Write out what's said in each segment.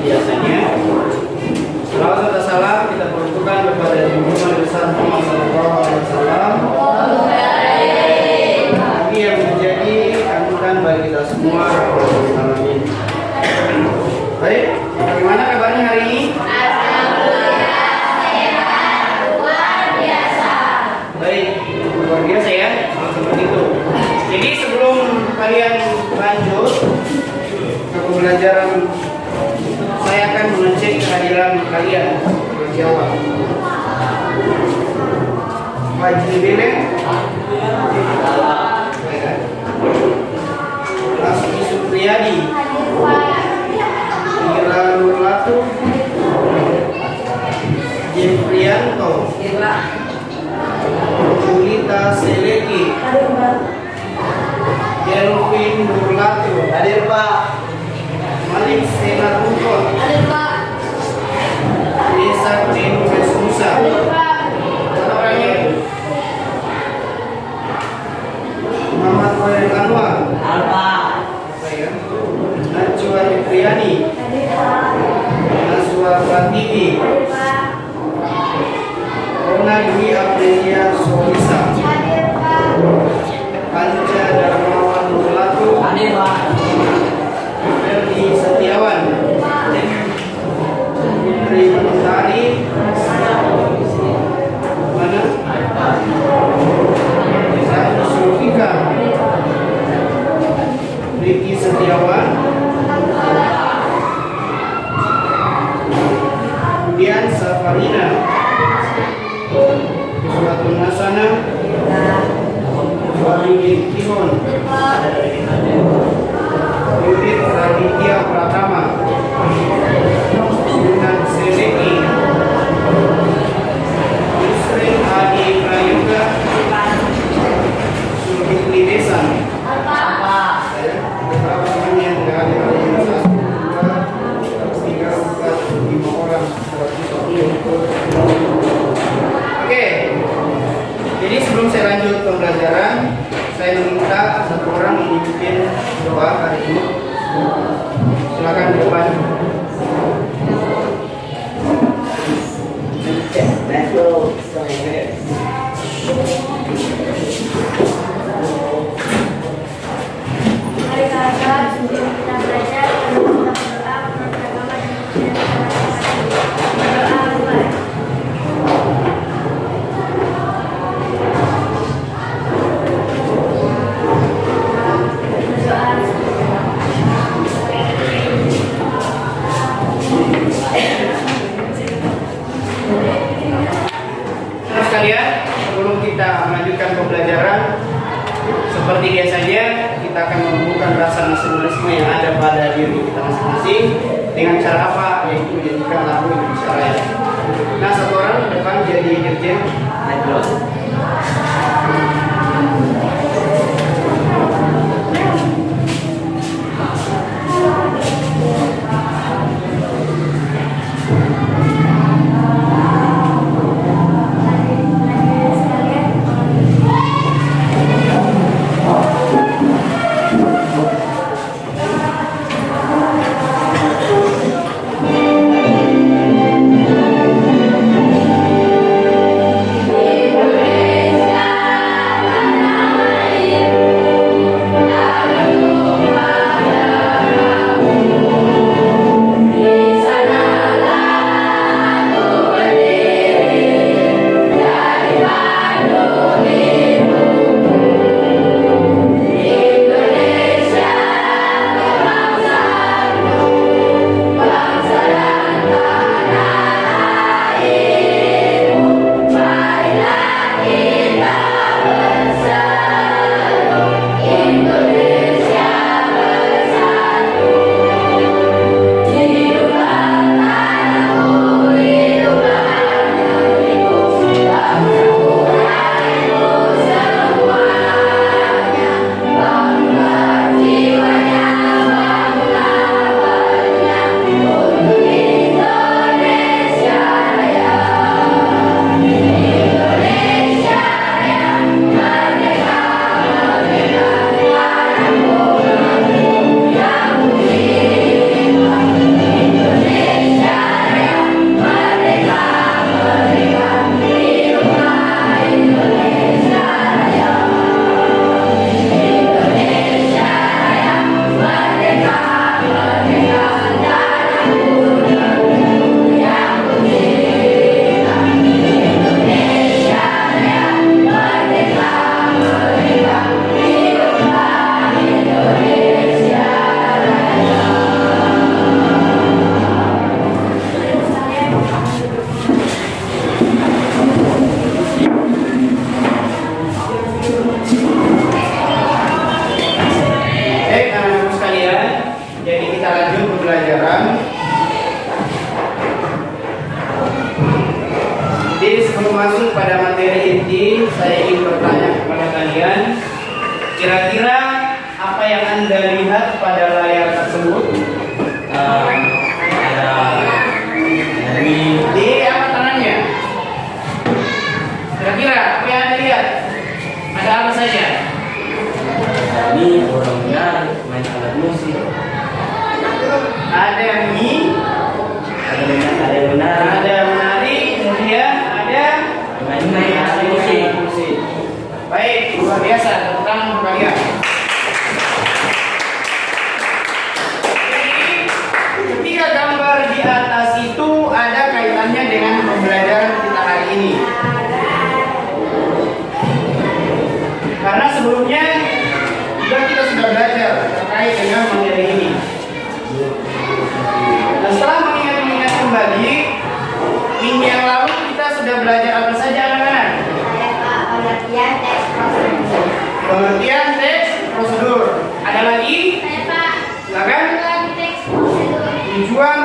biasanya. Salawat serta salam kita peruntukkan kepada junjungan besar Muhammad SAW, Nabi yang menjadi panutan bagi kita semua. Amin. Baik, bagaimana kabarnya hari ini? Baik, luar biasa ya, seperti itu. Jadi sebelum kalian lanjut ke pembelajaran, saya akan mengecek kehadiran kalian berjawab. Wajib bileng, Asmi Supriyadi, Ira Nurlatu, Jefrianto, Julita Seleki, Kelvin Nurlatu, hadir Pak. Malik Sena Rukon, hadir Pak. Lisa Nurul Musa, hadir Pak. Orangnya Muhammad Khairul Anwar, hadir Pak. Najwa Fitriani, hadir Pak. Naswa Fatimi, hadir Pak. Rona Dwi Aprilia Solisa, hadir Pak. Panca Darmawan Nurlatu, hadir Pak. Ferdi Setiawan, Fitri Mentari, mana? Satu Sulfika, Riki Setiawan, kemudian Safarina, Suatu Nasana, Walidin Kihon, Yudit Raditya Pratama, Yunan Seleki, Yusrin Adi Prayoga, Sulhikni Desan. Beberapa teman yang tidak hadir hari ini, 1, 2, 3, 4, 5 orang. Oke, jadi sebelum saya lanjut pembelajaran, saya meminta satu orang memimpin doa hari ini. Silakan di depan. Mari kakak, sebelum kita belajar, kita berdoa, beragama dan berdoa. Sekalian, sebelum kita melanjutkan pembelajaran, seperti biasanya kita akan menumbuhkan rasa nasionalisme yang ada pada diri kita masing-masing dengan cara apa? Yaitu menyanyikan lagu Indonesia Raya. Nah, satu orang di depan jadi dirjen. Indonesia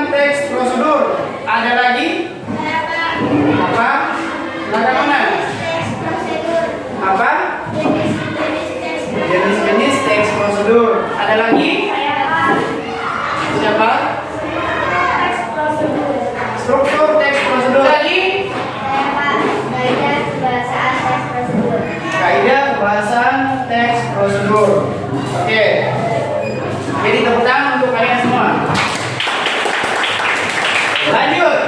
melakukan teks prosedur. Ada lagi? Apa? Langkah mana? Apa? Jenis-jenis teks prosedur. Ada lagi? Siapa? Struktur teks prosedur. Lagi? Kaidah pembahasan teks prosedur. Oke. Jadi tepuk tangan untuk kalian semua. Lanjut.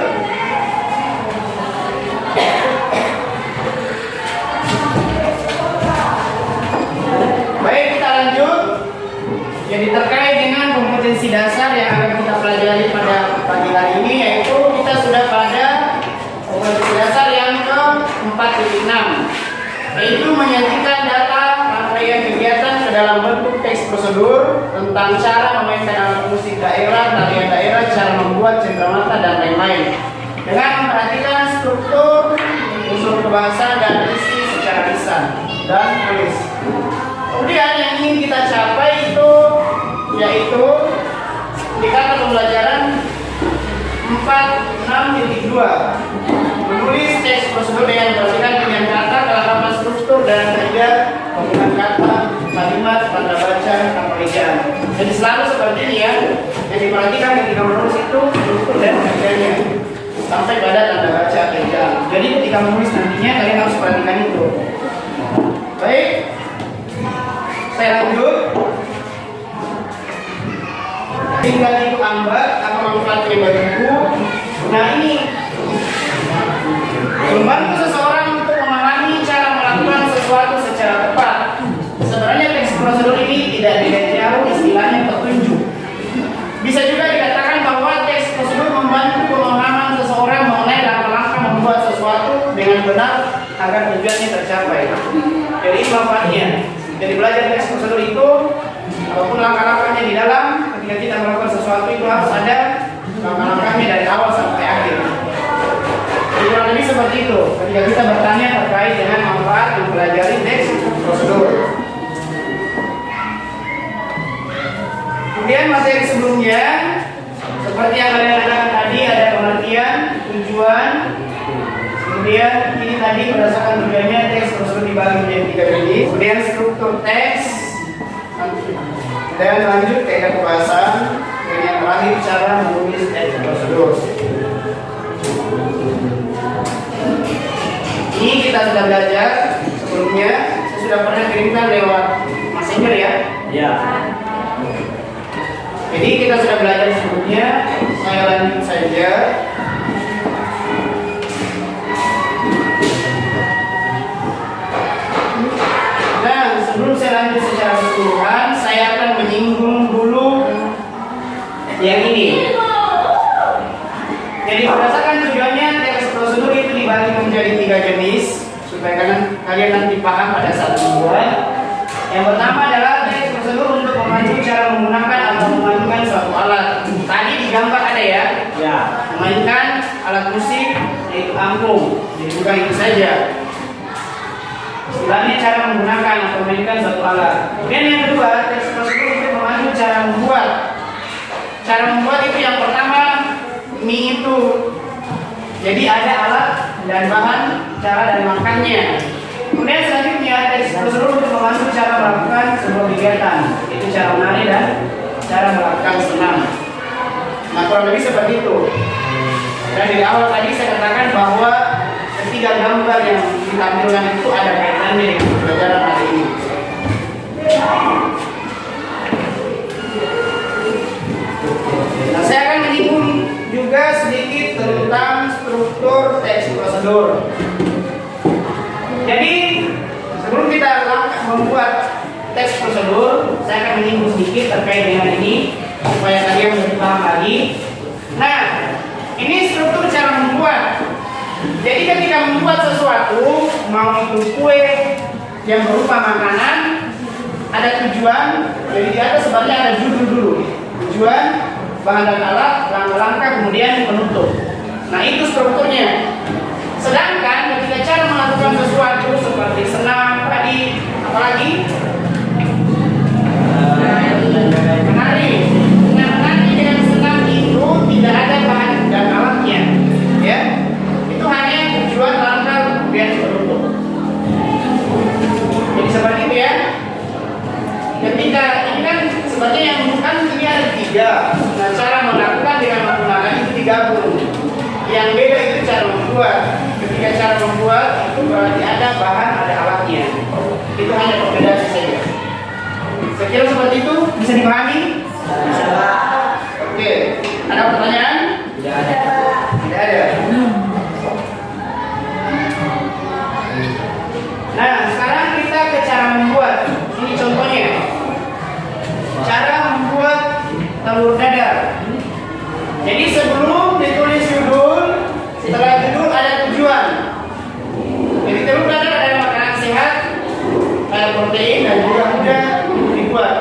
Baik, kita lanjut. Jadi terkait dengan kompetensi dasar yang akan kita pelajari pada pagi hari ini, yaitu kita sudah pada kompetensi dasar yang ke-4.6, yaitu menyajikan data rangkaian kegiatan ke dalam bentuk teks prosedur tentang cara memainkan alat musik daerah, tarian daerah, cara membuat cendramata dan lain-lain, dengan memperhatikan struktur, unsur kebahasaan dan isi secara lisan dan tulis. Kemudian yang ingin kita capai itu yaitu di kata pembelajaran 4.6.2, menulis teks prosedur dengan memperhatikan pilihan kata, kelengkapan struktur dan kaidah penggunaan kata, kalimat, tanda baca, tanpa ejaan. Jadi selalu seperti ini ya, yang diperhatikan ketika menulis itu struktur dan kaidahnya sampai pada tanda baca atau ejaan. Jadi ketika menulis nantinya kalian harus perhatikan itu. Baik, saya lanjut. Tinggal itu ambat atau manfaatnya bagiku. Nah ini membantu seseorang untuk memahami cara melakukan sesuatu secara tepat. Sebenarnya teks prosedur ini tidak beda jauh istilahnya petunjuk. Bisa juga dikatakan bahwa teks prosedur membantu pemahaman seseorang mengenai langkah-langkah membuat sesuatu dengan benar agar tujuannya tercapai. Jadi manfaatnya. Jadi belajar teks prosedur itu, walaupun langkah-langkahnya di dalam, ketika kita melakukan sesuatu itu harus ada langkah-langkahnya dari awal sampai akhir. Jadi kurang lebih seperti itu. Ketika kita bertanya terkait dengan manfaat mempelajari teks prosedur. Kemudian materi sebelumnya, seperti yang kalian katakan tadi, ada pengertian, tujuan. Kemudian ini tadi berdasarkan tujuannya teks prosedur dibagi menjadi 3 jenis. Kemudian struktur teks. Dan lanjut kaidah pembahasan. Dan yang terakhir cara menulis teks prosedur. Ini kita sudah belajar sebelumnya. Saya sudah pernah kirimkan lewat Messenger ya. Ya. Jadi kita sudah belajar sebelumnya. Saya lanjut saja. Nah, sebelum saya lanjut secara keseluruhan, saya akan menyinggung dulu yang ini. Jadi berdasarkan tujuannya teks prosedur itu dibagi menjadi 3 jenis supaya kalian nanti paham pada saat membuat. Yang pertama adalah teks prosedur untuk memandu cara menggunakan atau memainkan suatu alat. Tadi di gambar ada ya. Ya. Memainkan alat musik yaitu angklung. Jadi bukan itu saja. Istilahnya cara menggunakan atau memainkan suatu alat. Kemudian yang kedua, teks prosedur untuk memandu cara membuat. Cara membuat itu yang pertama mie itu. Jadi ada alat dan bahan, cara dan makannya. Kemudian selanjutnya teks prosedur untuk memandu cara melakukan sebuah kegiatan, itu cara menari dan cara melakukan senam. Nah kurang lebih seperti itu. Dan di awal tadi saya katakan bahwa ketiga gambar yang ditampilkan itu ada kaitannya dengan pembelajaran hari ini. Nah saya akan menyinggung juga sedikit tentang struktur teks prosedur. Jadi sebelum kita membuat teks prosedur, saya akan menyinggung sedikit terkait dengan ini supaya kalian lebih paham lagi. Nah, ini struktur cara membuat. Jadi ketika membuat sesuatu, mau itu kue yang berupa makanan, ada tujuan. Jadi di atas sebenarnya ada judul dulu. Tujuan, bahan dan alat, langkah-langkah, kemudian penutup. Nah itu strukturnya. Sedangkan ketika cara melakukan sesuatu seperti senam tadi, apalagi menari. Nah menari dengan senam itu tidak ada Iya. Nah, cara melakukan dengan menggunakan itu digabung. Yang beda itu cara membuat. Ketika cara membuat itu berarti ada bahan, ada alatnya. Itu hanya perbedaan saja. Sekira seperti itu bisa dipahami? Bisa. Oke. Ada pertanyaan? Tidak ada. Tidak ada. Nah, sekarang kita ke cara membuat. Ini contohnya. Cara membuat telur dadar. Jadi sebelum ditulis judul, setelah judul ada tujuan. Jadi telur dadar adalah makanan sehat, kaya protein dan juga mudah dibuat.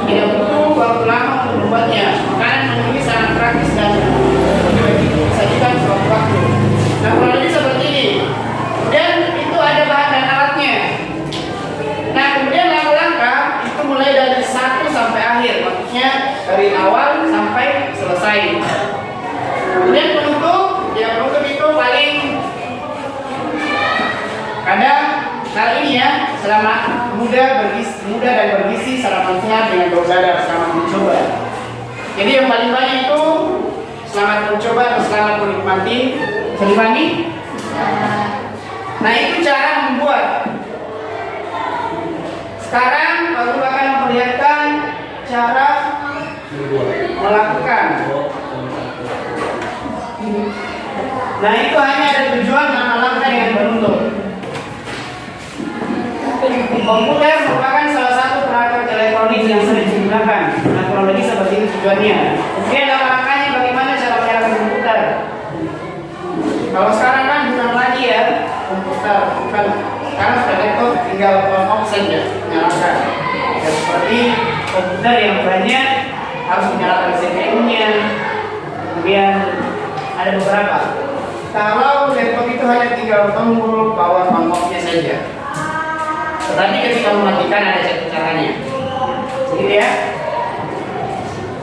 Tidak butuh waktu lama untuk membuatnya. Makanan ini sangat praktis dan disajikan sewaktu-waktu. Nah, kurang lebih seperti ini. Dan itu ada bahan dan alatnya. Nah, kemudian langkah-langkah itu mulai dari 1 sampai akhir, maksudnya dari awal sampai selesai. Kemudian penutup, ya penutup itu paling kadang kali ini ya, selamat mudah dan bergizi, sarapan sehat dengan telur dadar, selamat mencoba. Jadi yang paling banyak itu selamat mencoba atau selamat menikmati. Selipani? Nah, itu cara membuat. Sekarang Pak Guru akan memperlihatkan cara melakukan. Nah, itu hanya ada tujuan dan langkah dengan penutup. Komputer merupakan salah satu perangkat elektronik yang sering digunakan. Nah, kurang lebih seperti itu tujuannya. Kemudian langkahnya bagaimana cara menyalakan komputer. Kalau sekarang kan bukan lagi ya komputer, bukan. Sekarang sudah laptop, tinggal on off saja menyalakan. Ya, seperti komputer yang banyak harus menyalakan CPU-nya. Kemudian ada beberapa. Kalau laptop itu hanya tinggal tombol power on off-nya saja. Tetapi ketika mematikan ada satu caranya. Gitu ya.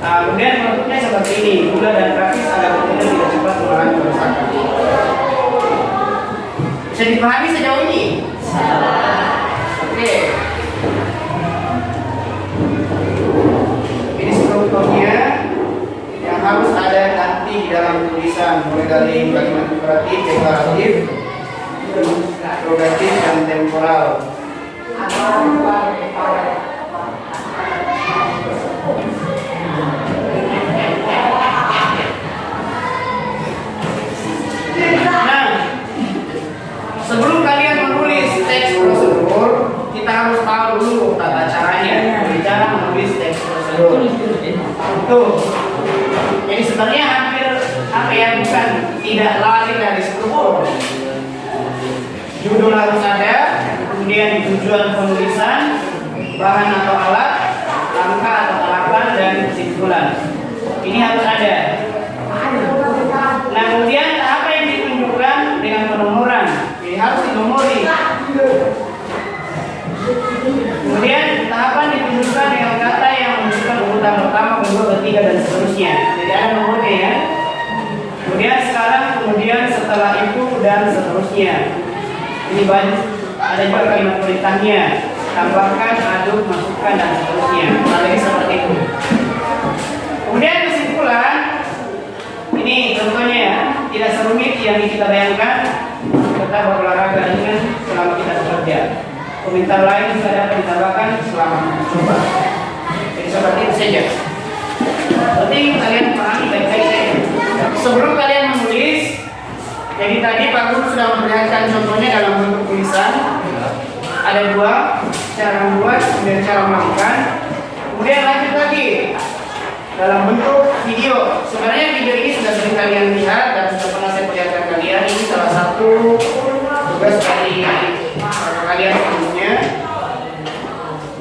Kemudian bentuknya seperti ini, mudah dan praktis agar komputer tidak cepat mengalami kerusakan. Bisa dipahami sejauh ini? Oke. Ini strukturnya yang harus ada nanti di dalam tulisan, mulai dari kalimat imperatif, deklaratif, interrogatif, dan temporal. Nah, sebelum kalian menulis teks prosedur, kita harus tahu dulu tata caranya. Cara menulis teks prosedur. Tuh. Jadi sebenarnya hampir bukan tidak lari dari struktur. Judul harus ada, kemudian tujuan penulisan, bahan atau alat, langkah atau tahapan, dan kesimpulan. Ini harus ada. Nah, kemudian apa yang ditunjukkan dengan penomoran? Jadi harus dinomori. Kemudian tahapan ditunjukkan dengan kata yang menunjukkan urutan pertama, kedua, ketiga, dan seterusnya. Jadi ada nomornya ya. Kemudian sekarang, kemudian setelah itu, dan seterusnya. Ini banyak. Ada juga kalimat perintahnya. Tambahkan, aduk, masukkan, dan seterusnya. Nah, lagi seperti itu. Kemudian kesimpulan. Ini contohnya ya, tidak serumit yang kita bayangkan. Tetap berolahraga dengan selama kita bekerja. Komentar lain bisa dapat ditambahkan selama mencoba. Jadi seperti itu saja. Penting kalian pahami baik-baik saja. Sebelum kalian menulis, jadi tadi Pak Guru sudah memperlihatkan contohnya dalam bentuk tulisan. Ada dua, cara membuat dan cara melakukan. Kemudian lanjut lagi dalam bentuk video. Sebenarnya video ini sudah sering kalian lihat dan sudah pernah saya perlihatkan kalian. Ini salah satu tugas dari kalian sebelumnya.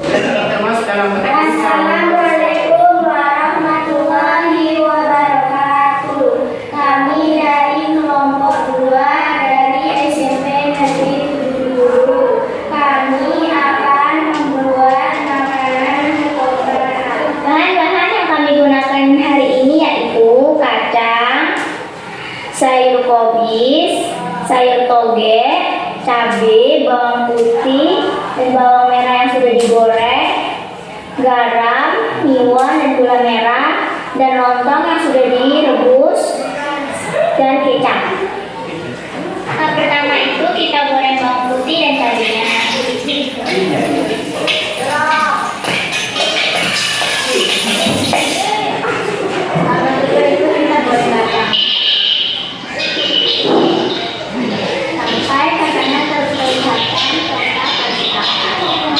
Dan ini termasuk dalam bentuk Assalamualaikum warahmatullahi wabarakatuh. Kami dari kelompok 2 dari SMP Negeri 7. Kami akan membuat makanan kokoran. Bahan-bahan yang kami gunakan hari ini yaitu kacang, sayur kobis, sayur toge, cabai, bawang putih, dan bawang merah yang sudah digoreng, garam, miwan, dan gula merah, dan lontong yang sudah direbus dan kecap. Tahap pertama itu kita goreng bawang putih dan cabenya. Tahap kedua itu kita goreng kacang sampai kacangnya terlihatkan serta terlihat.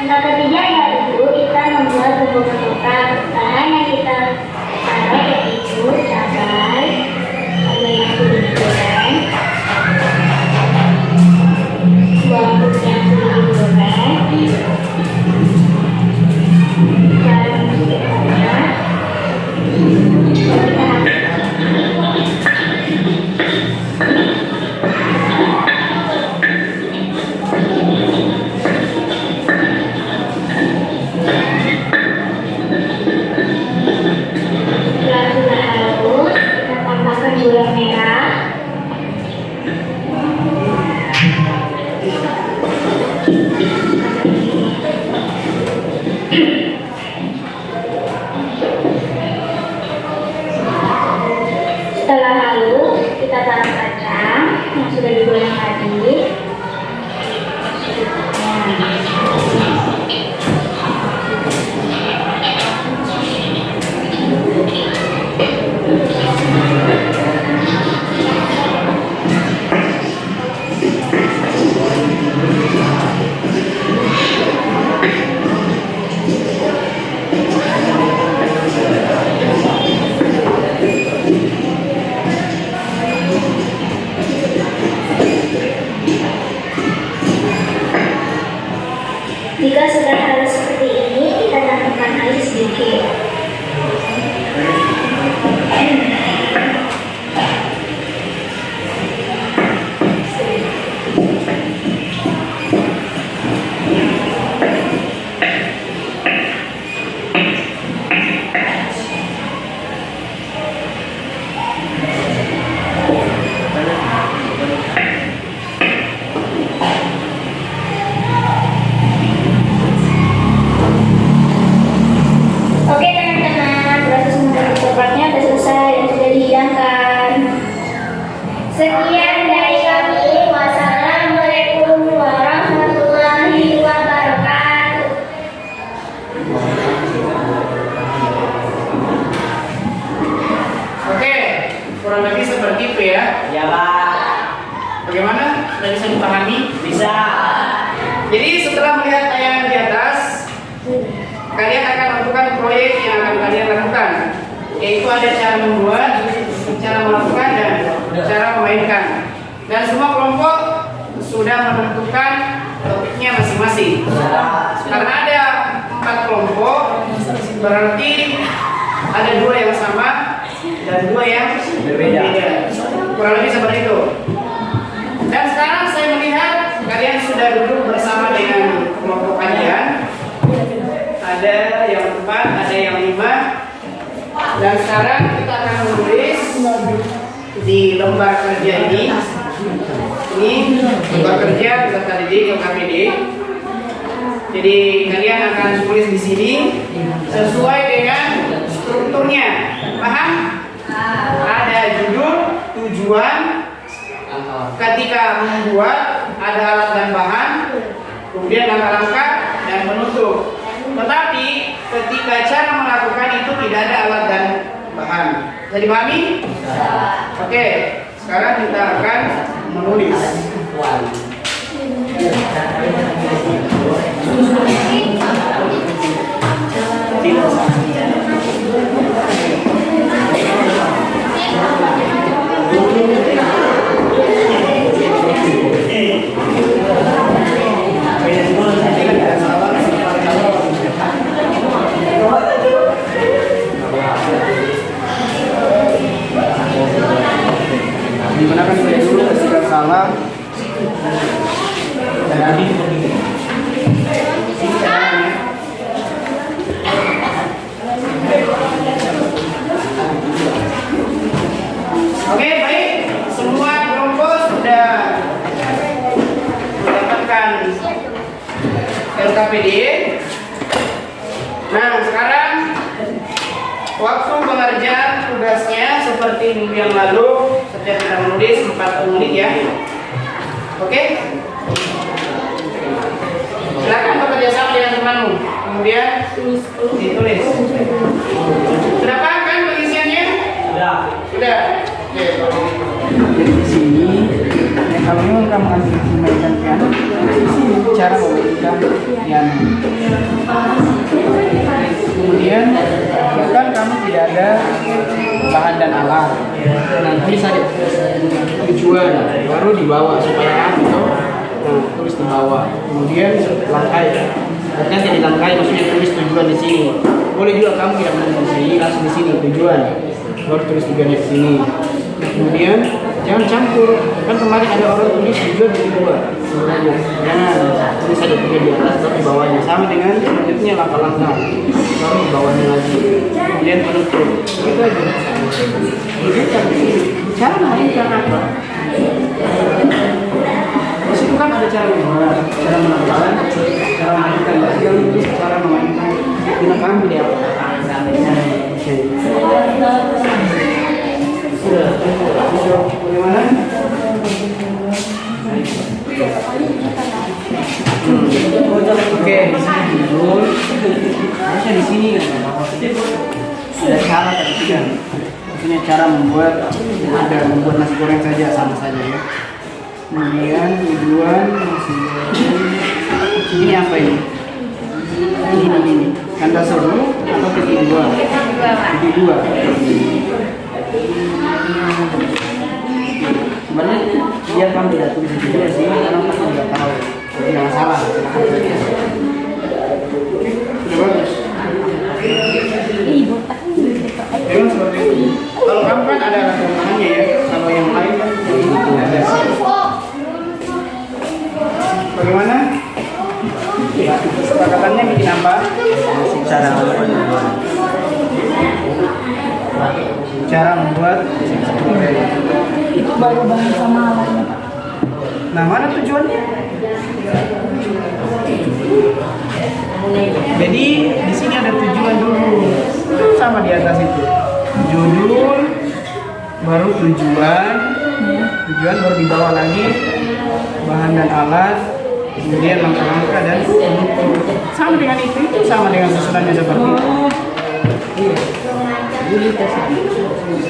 Tahap ketiga yaitu kita membuat bumbu pembuka. Bahan yang kita taruh yaitu cabai, yang sudah digoreng, bawang putih yang sudah digoreng, garam sedikit gula merah, setelah halus kita taruh kacang yang sudah digoreng tadi. Jika sudah halus seperti ini, kita tambahkan air sedikit. Oke teman-teman, proses membuat ketopraknya sudah selesai dan sudah dihidangkan. Sekian dari kami. Wassalamualaikum warahmatullahi wabarakatuh. Oke, kurang lebih seperti itu ya. Ya Pak. Bagaimana? Sudah bisa dipahami? Bisa. Jadi setelah melihat tayangan di atas, kalian akan melakukan proyek yang akan kalian lakukan, yaitu ada cara membuat, cara melakukan, dan cara memainkan. Dan semua kelompok sudah menentukan topiknya masing-masing. Karena ada 4 kelompok, berarti ada 2 yang sama dan 2 yang berbeda. Kurang lebih seperti itu. Dan sekarang saya melihat kalian sudah duduk bersama dengan kelompok kalian. Ada yang 4, ada yang 5. Dan sekarang kita akan menulis di lembar kerja ini. Ini lembar kerja KKD, KKPD. Jadi kalian akan tulis di sini sesuai dengan strukturnya. Paham? Ada judul, tujuan, ketika membuat, ada alat dan bahan, kemudian langkah-langkah dan penutup. Tetapi ketika cara melakukan itu tidak ada alat dan bahan. Bisa dipahami? Oke, sekarang kita akan menulis. Digunakan dulu ketika salah dan nanti Waktu pengerjaan tugasnya seperti minggu yang lalu, setiap kita menulis 40 menit ya. Oke? Silakan bekerja sama dengan temanmu. Kemudian ditulis. Sudah paham kan pengisiannya? Sudah. Oke. Jadi di sini, kalau memang kamu ambil memainkan piano, di sini cara memainkan piano. Kemudian, bahkan kamu tidak ada bahan dan alat. Nanti saja tujuan baru dibawa supaya kamu itu tulis di bawah. Kemudian langkai. Artinya tidak dilangkai, maksudnya tulis tujuan di sini. Boleh juga kamu tidak menulis di sini, langsung di sini tujuan. Baru tulis tujuannya di sini. Kemudian jangan campur. Kan kemarin ada orang tulis tujuan di dua. Sebenarnya jangan tulis ada tujuan di atas tapi bawahnya sama dengan selanjutnya langkah-langkah. Baru di bawahnya lagi. Kemudian penutup. Itu aja. Cara memainkan apa? Di situ kan ada cara membuat, cara menambahkan, cara memainkan, cara memainkan. Kita paham tidak? Oke. Bagaimana? Oke, di sini dulu. Harusnya di sini kan. Ada cara tadi kan. Ini cara membuat nasi goreng saja sama saja ya. Kemudian tujuan nasi goreng. Ini apa ini? Ini. Kanda seru atau titik dua? Titik dua. Sebenarnya biar kamu tidak tulis juga sih, karena kamu tidak tahu. Jadi nggak masalah. Sudah bagus. Memang seperti itu. Kalau kamu kan ada kelemahannya ya. Kalau yang lain kan tidak ada. Bagaimana? Kesepakatannya bikin apa? Cara membuat itu baru bahasa Malang. Nah, mana tujuannya? Jadi di sini ada tujuan dulu, sama di atas itu. Judul, baru tujuan baru di bawah lagi bahan dan alat, kemudian langkah-langkah dan penutup. Sama dengan itu sama dengan susunannya seperti itu.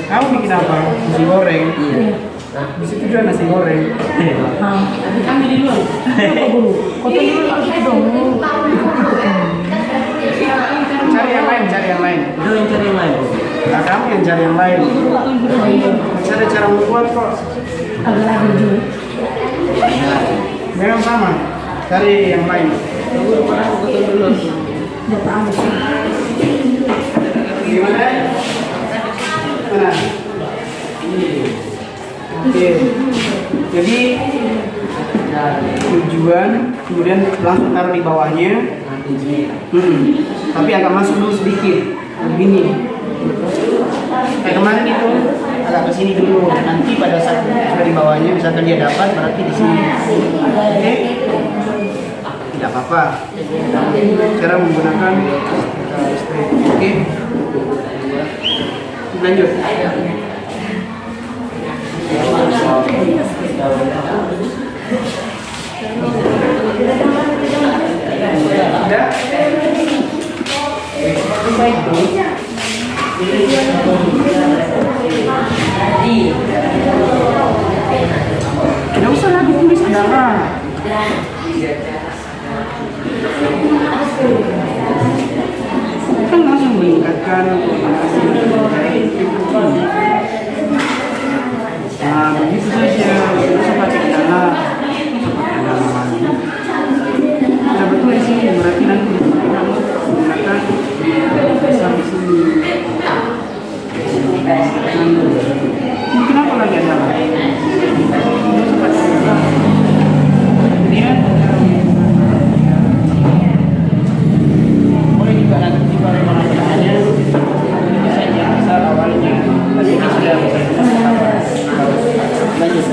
Kamu bikin apa? Nasi goreng. Di situ juga nasi goreng. Ambil di luar. Kota dulu itu dong. Cari yang lain. Cari yang lain. Nah, kamu yang cari yang lain. Cari cara membuat kok. Agak lagi juga. Memang sama. Cari yang lain. Gimana? Nah. Oke. Jadi tujuan, kemudian langsung taruh di bawahnya. Tapi agak masuk dulu sedikit. Begini. Kayak kemarin itu agak ke sini dulu. Nanti pada saat sudah di bawahnya, misalkan dia dapat, berarti di sini. Oke? Tidak apa-apa. Cara menggunakan straight. Oke? Lanjut. Sudah? Tidak usah lagi tulis saudara. Kan langsung meningkatkan komunikasi. Nah, begitu saja. Tidak usah pakai dana. Nah, betul di sini. Berarti nanti kamu menggunakan besar di sini. Kenapa lagi ada? Kemudian boleh juga nanti pada penampilannya bisa yang besar awalnya, tapi ini sudah lanjut.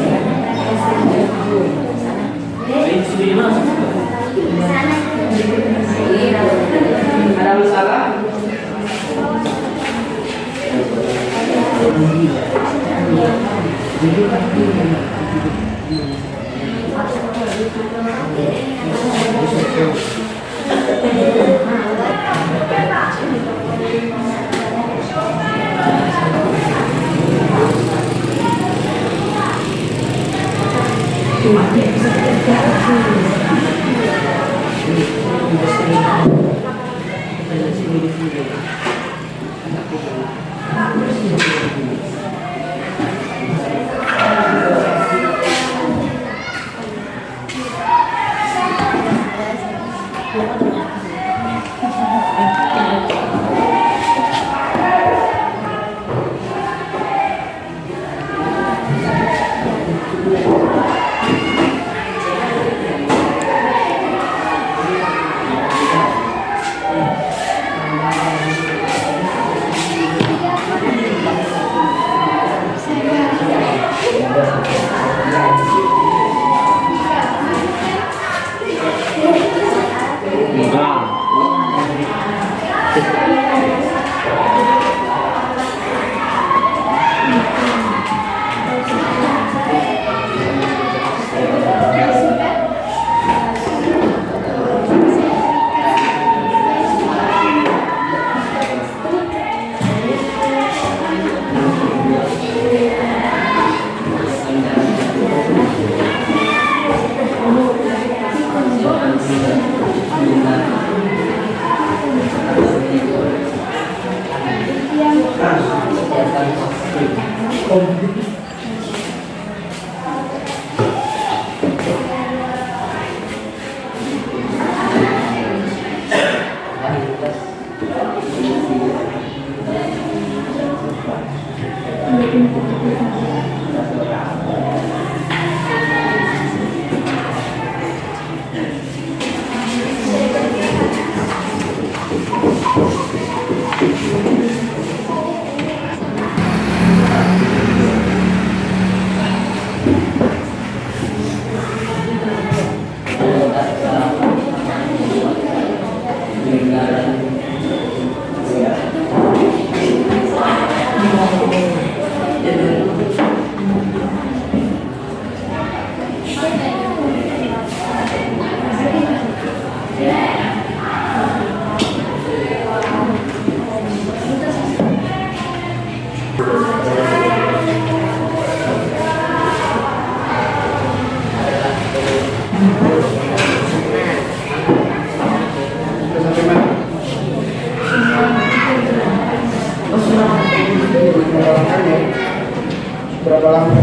Berapa lama?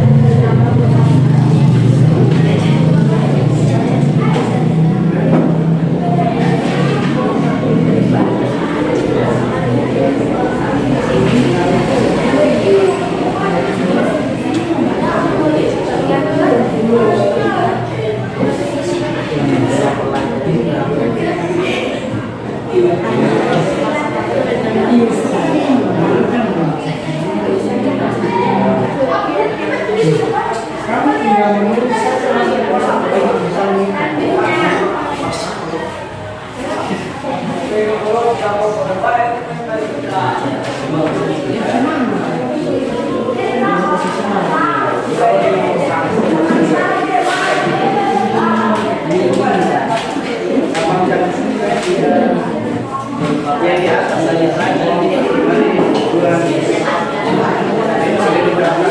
Yang di atas saja saja.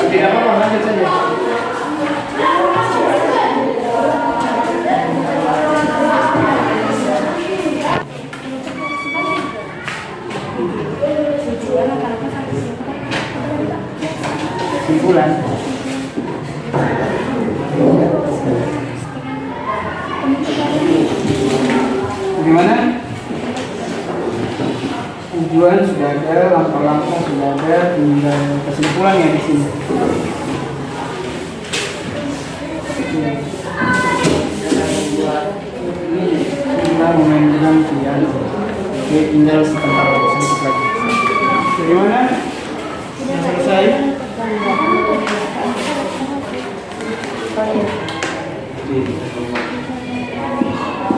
Tidak apa-apa, lanjut saja. Simpulan. Gimana? Tujuan sudah ada, langkah-langkah sudah ada, tinggal kesimpulan ya di sini. Kita memainkan piano. Oke, tinggal sebentar sedikit lagi. Bagaimana? Selesai?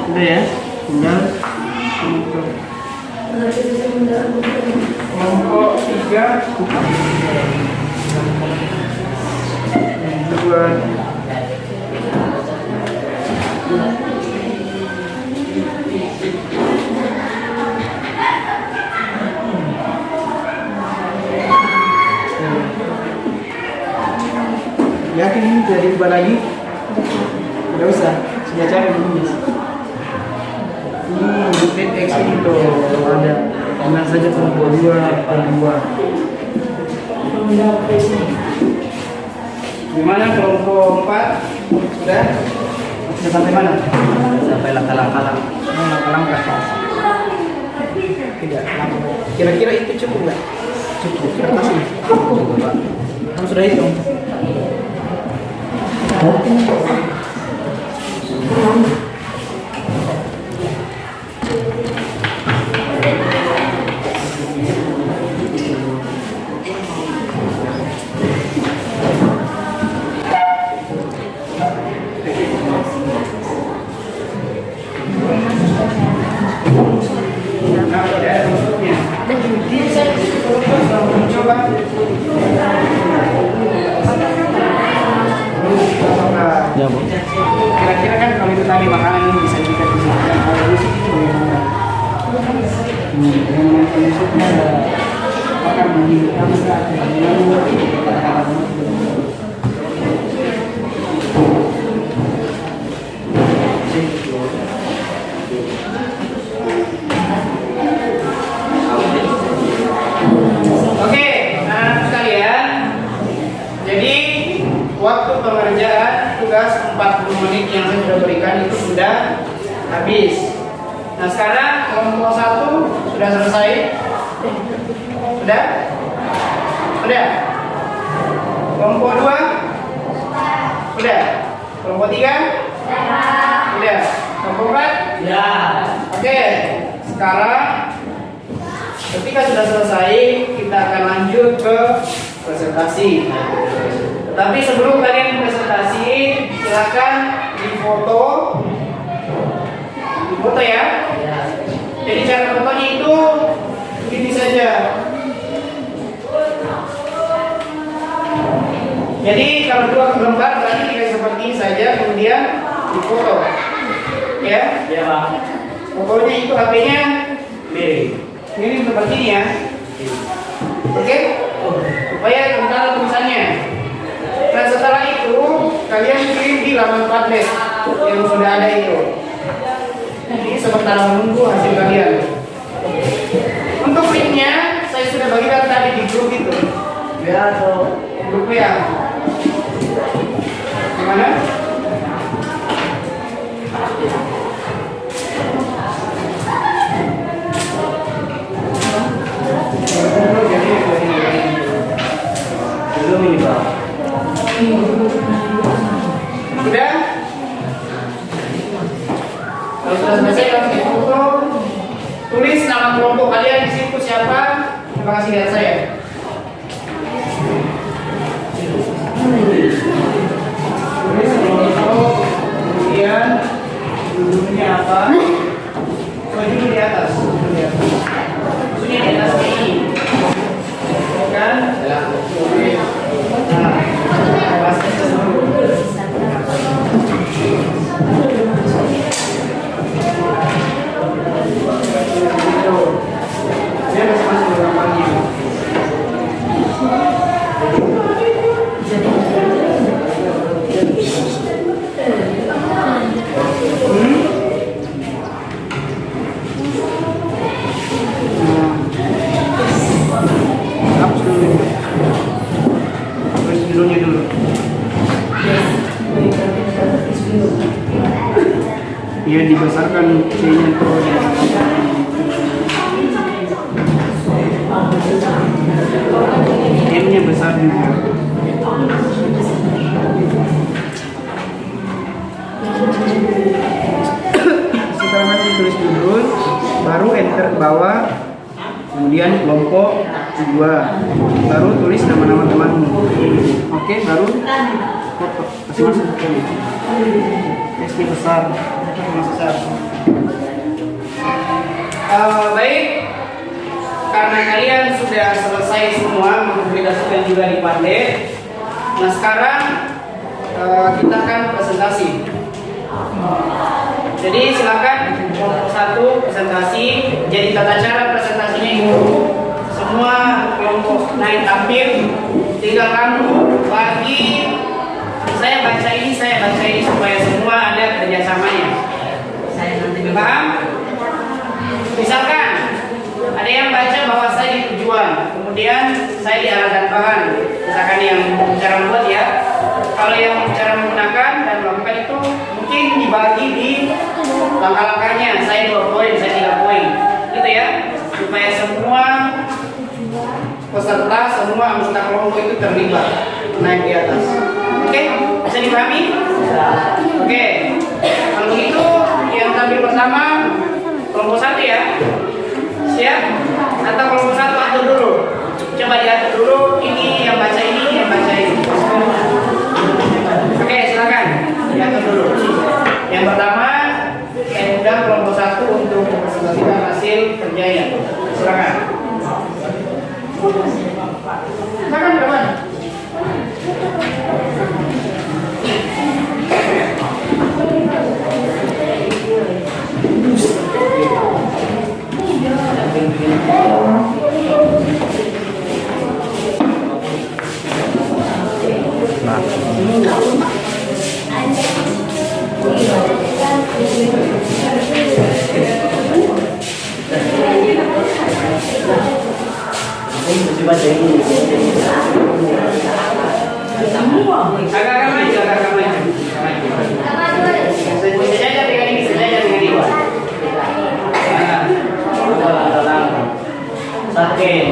Sudah ya, tinggal kelompok 3 2 Yakin ini tidak diubah lagi? Tidak usah, sudah cari dulu. Bukti X ini tuh ada. Tenang saja kelompok 2, kelompok 2. Gimana kelompok 4? Sudah? Sudah sampai mana? Sampai langkah-langkah. Langkah-langkah. Tidak, langkah. Kira-kira itu cukup nggak? Cukup. Kira masih? Cukup, Pak. Kamu sudah hitung? Nah, tidak ada bentuknya. Bisa coba. Ya, Bu. Kira-kira kan kalau itu tadi makanan ini bisa kita disebutkan kalau musik itu bagaimana? Dengan musiknya ada akan menghidupkan Oke, anak-anak sekalian. Jadi waktu pengerjaan tugas 40 menit yang saya sudah berikan itu sudah habis. Nah sekarang kelompok 1 sudah selesai. Sudah? Sudah? Kelompok 2? Sudah? Kelompok 3? Sudah? Kelompok 4? Ya. Oke, sekarang ketika sudah selesai kita akan lanjut ke presentasi. Tapi sebelum kalian presentasi, silakan difoto. Difoto ya. Jadi cara fotonya itu begini saja. Jadi kalau 2 lembar berarti kayak seperti ini saja, kemudian difoto. Ya? Ya, Pak. Fotonya itu HP-nya Miring. ini seperti ini ya. Oke? Supaya kental tulisannya. Nah setelah itu kalian kirim di laman Padlet yang sudah ada itu. Jadi sementara menunggu hasil kalian. Untuk linknya saya sudah bagikan tadi di grup itu. Ya, atau Grup ya. Gimana? belum ini, Pak. Sudah? Kalau sudah selesai langsung difoto. Tulis nama kelompok kalian di situ siapa. Terima kasih dari saya. Tulis kelompok, kemudian judulnya apa? Oh, judul di atas. Judul di atas. Judulnya di atas ini. Kan? Oke. Nah, bahas itu dulu. Dia masih dalam pagi. Hapus dulu. Tulis judulnya dulu. Dia dibesarkan C-nya tuh. M-nya besar juga. Sekarang nanti tulis judul, baru enter ke bawah, kemudian kelompok 2, baru tulis nama-nama temanmu. Oke, baru foto, kasih masuk. SD besar, besar. Baik. Karena kalian sudah selesai semua mempublikasikan juga di Padlet. Nah sekarang kita akan presentasi. Jadi silakan kelompok 1 presentasi. Jadi tata cara presentasinya itu semua kelompok naik tampil. Tinggal kamu bagi Saya baca ini supaya semua ada kerjasamanya. Paham? Misalkan ada yang baca bahwa saya di tujuan, kemudian saya diarahkan bahan. Misalkan yang cara membuat ya. Kalau yang cara menggunakan dan melakukan itu mungkin dibagi di langkah-langkahnya. Saya 2 poin, saya 3 poin, gitu ya. Supaya semua peserta, semua anggota kelompok itu terlibat naik di atas. Oke, bisa dipahami? Oke, kalau begitu yang tampil pertama kelompok 1 ya. Siap? Atau kelompok 1 atur dulu. Coba diatur dulu. Ini yang baca ini, yang baca ini. Oke, silakan diatur dulu. Yang pertama, saya undang kelompok 1 untuk mempresentasikan hasil kerjanya. Silakan. Silakan teman. Agak-agak maju, agak-agak maju. Sejajar dengan ini, sejajar dengan ini. Sakit.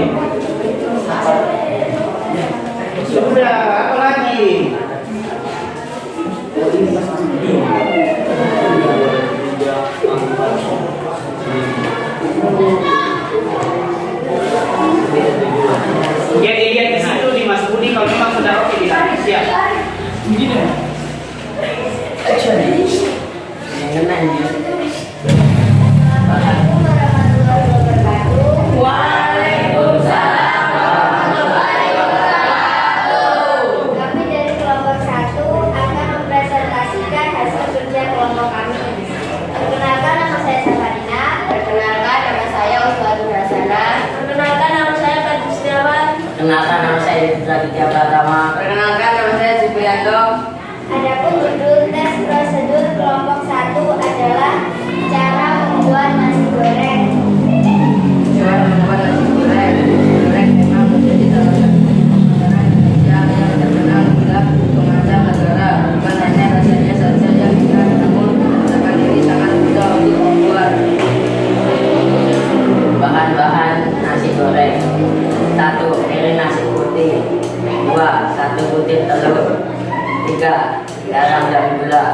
Sudah, apa lagi? Lihat di situ di Mas Budi, kalau memang sudah oke bilang siap. Begini. Kami dari kelompok 1 akan mempresentasikan hasil kerja kelompok kami. Perkenalkan, nama saya Safarina. Perkenalkan, nama saya Uswatun Hasana. Perkenalkan, nama saya Fadli Setiawan. Perkenalkan, nama saya Raditya Pratama. Perkenalkan, nama saya Supriyanto. Adapun judul tes prosedur kelompok 1 adalah cara membuat nasi goreng. Cara membuat nasi goreng. Goreng memang menjadi salah satu makanan Indonesia yang terkenal hingga mengajak negara. Bukan hanya rasanya saja yang enak, namun masakan ini sangat mudah untuk dibuat. Bahan-bahan nasi goreng: 1 piring nasi putih, 2 1 butir telur, 3 garam dan gula,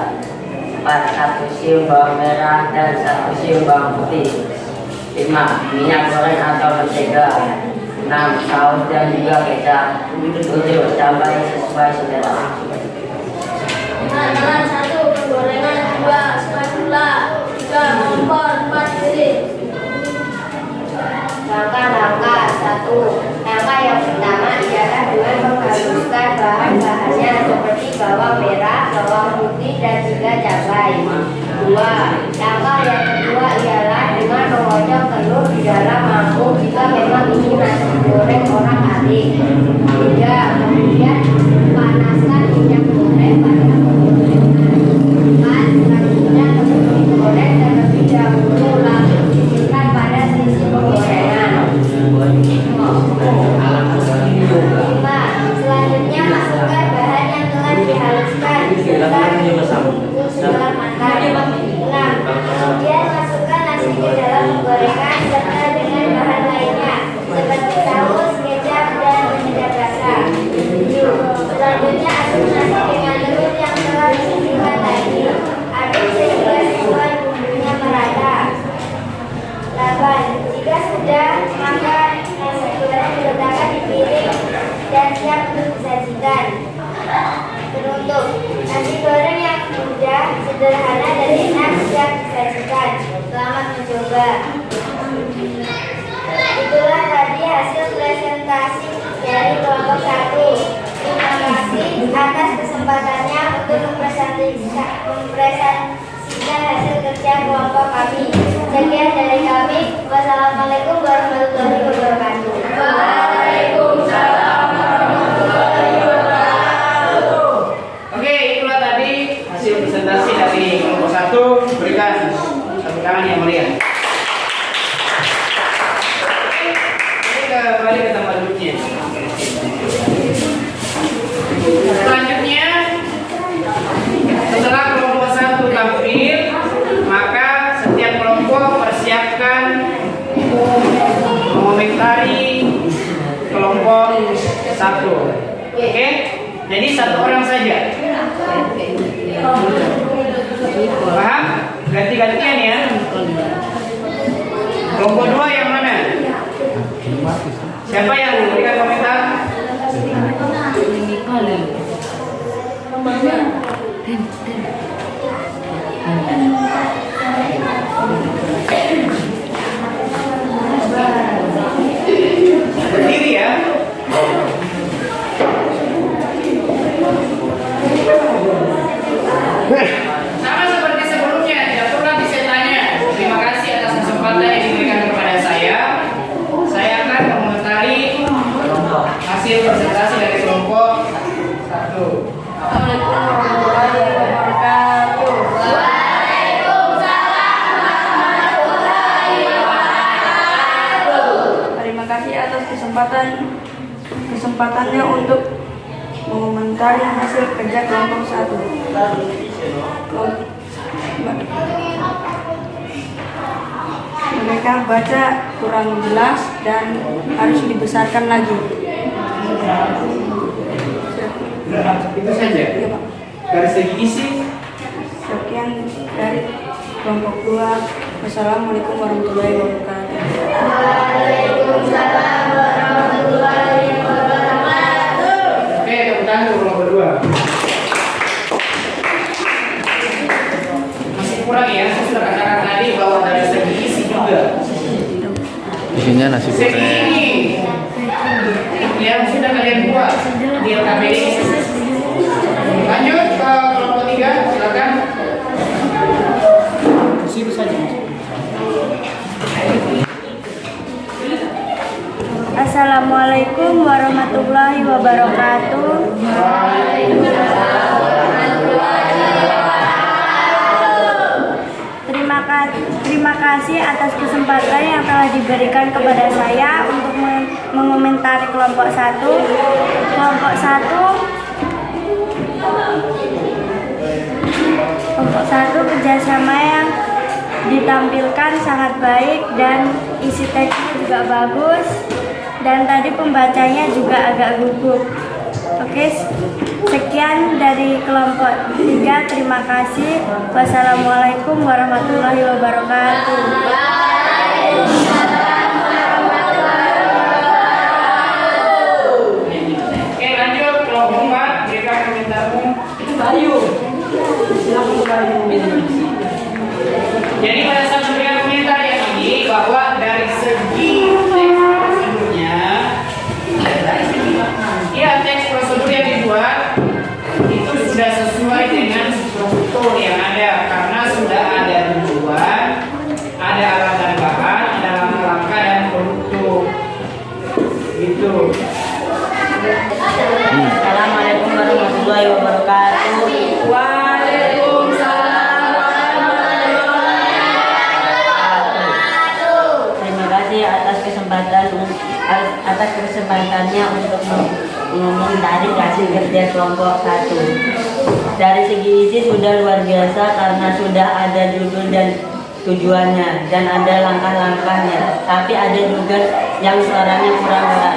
4 1 siung bawang merah dan 1 siung bawang putih, 5 minyak goreng atau mentega, 6 saus dan juga kecap, 7 cabai sesuai selera. Bahan 1 penggorengan, 2 spatula, 3 kompor, 4 piring. Langkah-langkah 1. Langkah yang pertama ialah dengan menghaluskan bahan-bahannya seperti bawang merah, bawang putih, dan juga cabai. 2. Langkah yang kedua ialah dengan mengocok telur di dalam mangkuk jika memang ini nasi goreng orak-arik. 3. Kemudian panaskan minyak goreng pada penggorengan. 4. Selanjutnya tepung digoreng terlebih dahulu lalu disisihkan pada sisi penggorengan. 5. Selanjutnya masukkan bahan yang telah dihaluskan setelah matang. 6. Kemudian masukkan nasi ke dalam penggorengan serta dengan bahan lainnya seperti saus, kecap, dan penyedap rasa. 7. Selanjutnya aduk nasi dengan telur yang telah disisihkan tadi. Aduk sehingga semua bumbunya merata. 8. Jika sudah, maka nasi goreng diletakkan di piring dan siap untuk disajikan. Penutup, nasi goreng yang mudah, sederhana, dan enak siap disajikan. Selamat mencoba. Itulah tadi hasil presentasi dari kelompok 1. Terima kasih atas kesempatannya untuk mempresentasikan hasil kerja kelompok kami. Sekian dari kami. Wassalamualaikum warahmatullahi wabarakatuh. Oke, selanjutnya. Selanjutnya, setelah kelompok 1 tampil, maka setiap kelompok persiapkan mengomentari kelompok 1. Oke? Jadi satu orang saja. Paham? Ganti-gantian ya. Kelompok 2 yang mana? Siapa yang memberikan komentar? Berdiri ya. Sama seperti sebelumnya, tidak perlu nanti saya tanya. Terima kasih atas kesempatan yang diberikan kepada saya. Saya akan mengomentari hasil presentasi dari kelompok 1. Assalamualaikum warahmatullahi wabarakatuh. Terima kasih atas kesempatannya untuk mengomentari hasil kerja kelompok 1. Mereka baca kurang jelas dan harus dibesarkan lagi. Itu saja. Iya, Pak. Dari segi isi, Sekian dari kelompok 2. Wassalamualaikum warahmatullahi wabarakatuh. oke, tepuk tangan untuk kelompok 2. Masih kurang ya, saya sudah katakan tadi bahwa dari segi isi juga. Isinya nasi Segi goreng. ini yang sudah kalian buat di LKPD. Lanjut ke kelompok 3, silakan. Situ saja. Assalamualaikum warahmatullahi wabarakatuh. Terima kasih atas kesempatan yang telah diberikan kepada saya untuk mengomentari kelompok 1. Kelompok 1 kerjasama yang ditampilkan sangat baik dan isi teksnya juga bagus, dan tadi pembacanya juga agak gugup. Oke, sekian dari kelompok 3. Terima kasih. Wassalamualaikum warahmatullahi wabarakatuh. Oke, lanjut kelompok 4, berikan komentarmu. Jadi pada saat memberikan komentar yang ini, bahwa dari segi teks prosedurnya, ya teks prosedur yang dibuat itu sudah sesuai dengan struktur yang ada, karena sudah ada tujuan, ada alat dan bahan, ada langkah-langkah dan produktur. Gitu. Assalamualaikum warahmatullahi wabarakatuh. Terima kasih atas kesempatannya untuk mengomentari hasil kerja kelompok 1. Dari segi isi sudah luar biasa karena sudah ada judul dan tujuannya dan ada langkah-langkahnya. Tapi ada juga yang suaranya kurang keras.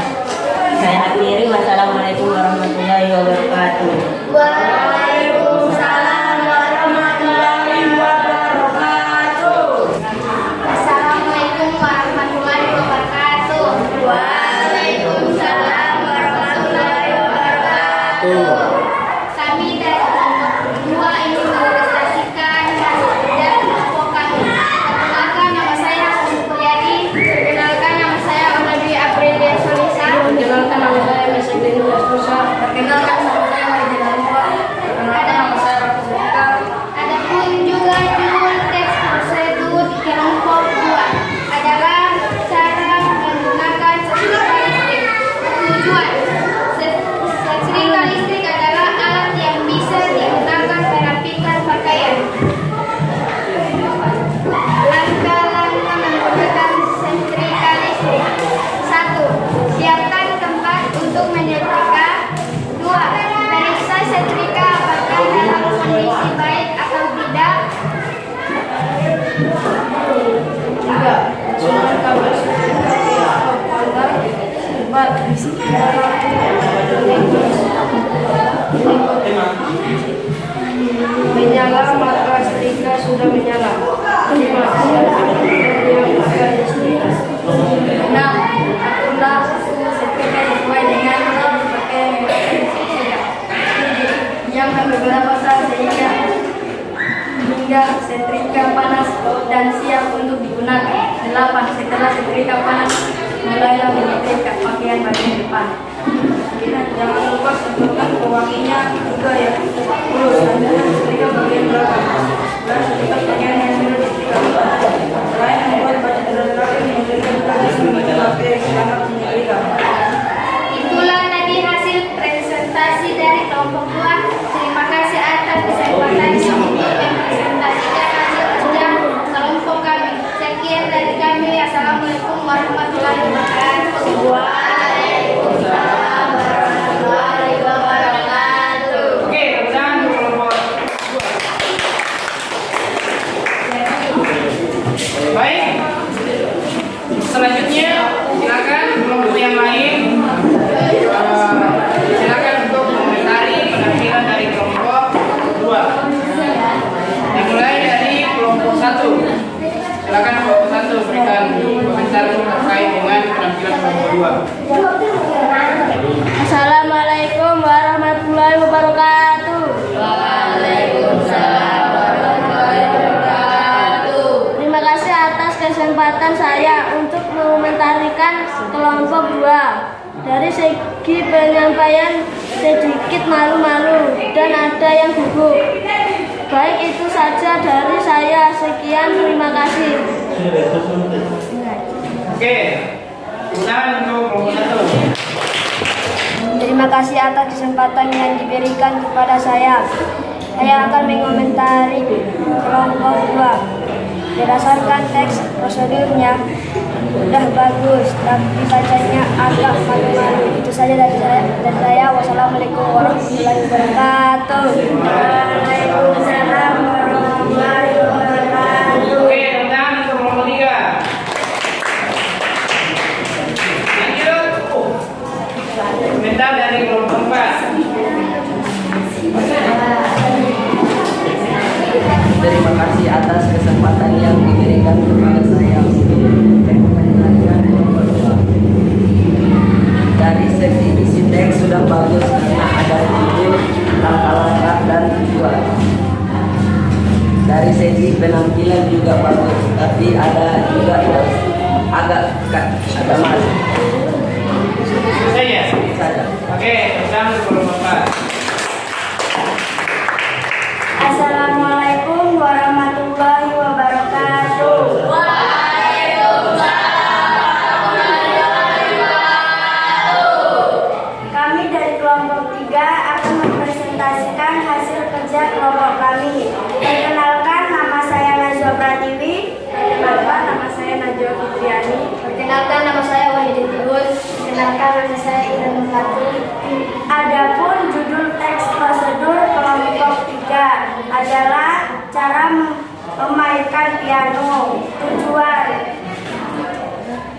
Saya akhiri. Wassalamualaikum warahmatullahi wabarakatuh. Waalaikumsalam warahmatullahi wabarakatuh. Assalamualaikum warahmatullahi wabarakatuh. Waalaikumsalam warahmatullahi wabarakatuh. Kami dari kelompok 2 ingin merepresentasikan dan kelompok kami. Perkenalkan, nama saya Supriyadi. Perkenalkan, nama saya Dwi Aprilia Solisa. Perkenalkan, nama saya Mesek Deni Yastusa. Perkenalkan, nama saya Marijin Alfa. Perkenalkan, nama saya Rafi Zulika. Adapun juga judul teks prosedur kelompok 2 adalah cara menggunakan setrika listrik. Tujuan setrika listrik adalah alat yang bisa digunakan merapikan pakaian. Langkah-langkah menggunakan setrika listrik. 1. Siapkan tempat Menyala maka setrika sudah menyala. Terima kasih yang akan setrika. 6. Aturlah setrika sesuai dengan pakaian yang akan disetrika. 7. Diamkan beberapa saat hingga setrika panas dan siap untuk digunakan. 8. Setelah setrika panas, mulailah menyetrika pakaian bagian depan. Jangan lupa sebelumkan pewanginya juga ya. 10. Selanjutnya setrika bagian belakang. 11. Setrika pakaian yang sudah disetrika. Selain membuat baju rapi, menyetrika juga bisa memakai selangat menyetrika. Itulah tadi hasil presentasi dari kelompok 2. Terima kasih atas kesempatan ini mempresentasikan hasil kerja kelompok kami. Sekian dari kami. Assalamualaikum warahmatullahi wabarakatuh. Waalaikumsalam warahmatullahi wabarakatuh. Oke, kemudian kelompok 2. Baik. Selanjutnya silakan kelompok yang lain. Silakan untuk mengomentari penampilan dari kelompok 2. Dimulai dari kelompok 1. Silakan kelompok 1 berikan komentar terkait dengan penampilan kelompok 2. Assalamualaikum warahmatullahi wabarakatuh. Waalaikumsalam warahmatullahi wabarakatuh. Terima kasih atas kesempatan saya untuk mengomentarikan kelompok 2. Dari segi penyampaian sedikit malu-malu dan ada yang gugup. Baik, itu saja dari saya. Sekian, terima kasih. Oke. Kemudian untuk kelompok 1. Terima kasih atas kesempatan yang diberikan kepada saya. Saya akan mengomentari kelompok 2. Berdasarkan teks prosedurnya udah bagus, tapi bacanya agak malu-malu. Itu saja dari saya. Wassalamualaikum warahmatullahi wabarakatuh. Waalaikumsalam warahmatullahi wabarakatuh. Oke, kemudian untuk kelompok 3. Lanjut. Komentar dari kelompok 4. Terima kasih atas kesempatan yang diberikan kepada saya untuk menyampaikan kelompok 2. Dari segi isi teks sudah bagus karena ada judul, langkah-langkah dan tujuan. Dari segi penampilan juga bagus, tapi ada juga yang agak masuk. Saya. Saja. Oke, kemudian untuk kelompok 4. Assalamualaikum warahmatullahi wabarakatuh. Kami dari kelompok 3 akan mempresentasikan hasil kerja kelompok kami. Perkenalkan, nama saya Najwa Pratiwi. Perkenalkan, nama saya Najwa Fitriani. Perkenalkan, nama saya Wahidin Tiun. Perkenalkan, nama saya Iren Melati. Adapun judul teks prosedur kelompok 3 adalah cara memainkan piano. Tujuan